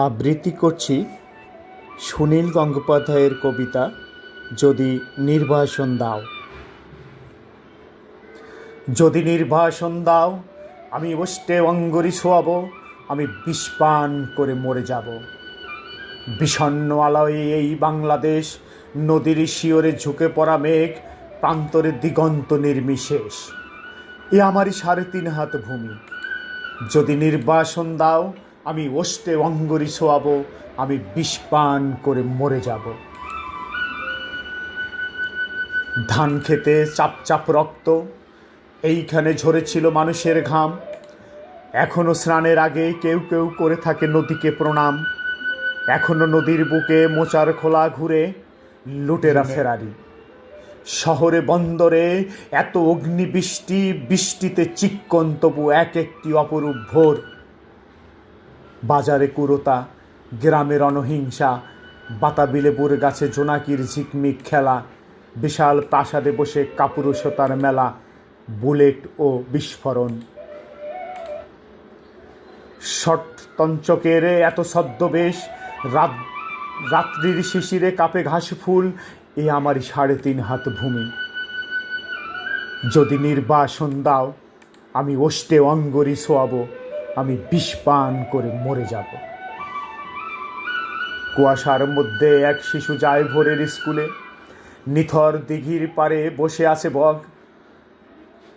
আবৃত্তি করছি সুনীল গঙ্গোপাধ্যায়ের কবিতা যদি নির্বাসন দাও। যদি নির্বাসন দাও, আমি ওষ্ঠে অঙ্গরি শোয়াবো, আমি বিষপান করে মরে যাব। বিষণ্ণ আলোয় এই বাংলাদেশ, নদীর শিওরে ঝুঁকে পড়া মেঘ, প্রান্তরে দিগন্ত নির্বিশেষ। এ আমারই 3.5 হাত ভূমি। যদি নির্বাসন দাও, আমি ওষ্ঠে অঙ্গরি শোয়াবো, আমি বিষপান করে মরে যাব। ধান খেতে চাপ চাপ রক্ত, এইখানে ঝরেছিল মানুষের ঘাম। এখনো স্নানের আগে কেউ কেউ করে থাকে নদীকে প্রণাম। এখনো নদীর বুকে মোচার খোলা ঘুরে লুটেরা ফেরারি। শহরে বন্দরে এত অগ্নিবৃষ্টি, বৃষ্টিতে চিক্কন তবু এক একটি অপরূপ ভোর। বাজারে কুরতা, গ্রামে রণহিংসা, বাতাবি লেবুর গাছে জোনাকির ঝিকমিক খেলা, বিশাল প্রাসাদে বসে কাপুরুষতার মেলা, বুলেট ও বিস্ফোরণ। ষটতঞ্চকের এত ছদ্মবেশ, রাত্রির শিশিরে কাঁপে ঘাস ফুল, এ আমারই 3.5 হাত ভূমি। যদি নির্বাসন দাও, আমি ওষ্ঠে অঙ্গরি শোয়াবো, আমি বিষপান করে মরে যাব। কুয়াশার মধ্যে এক শিশু যায় ভোরের স্কুলে, নিথর দিঘির পারে বসে আছে বগ।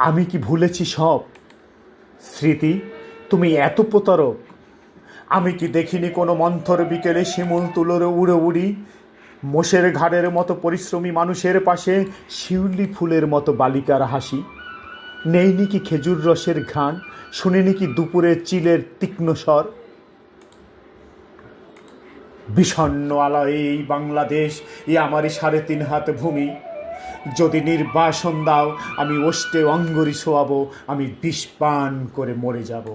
আমি কি ভুলেছি সব স্মৃতি, তুমি এত প্রতারক? আমি কি দেখিনি কোনো মন্থর বিকেলে শিমুল তুলোর উড়ে উড়ি, মোষের ঘাড়ের মতো পরিশ্রমী মানুষের পাশে শিউলি ফুলের মতো বালিকার হাসি? নেইনি কি খেজুর রসের ঘ্রাণ, শুনিনি কি দুপুরের চিলের তীক্ষ্ণ স্বর? বিষণ্ণ আলোয় এই বাংলাদেশ, এ আমারই 3.5 হাত ভূমি। যদি নির্বাসন দাও, আমি ওষ্ঠে অঙ্গরি শোয়াবো, আমি বিষপান করে মরে যাব।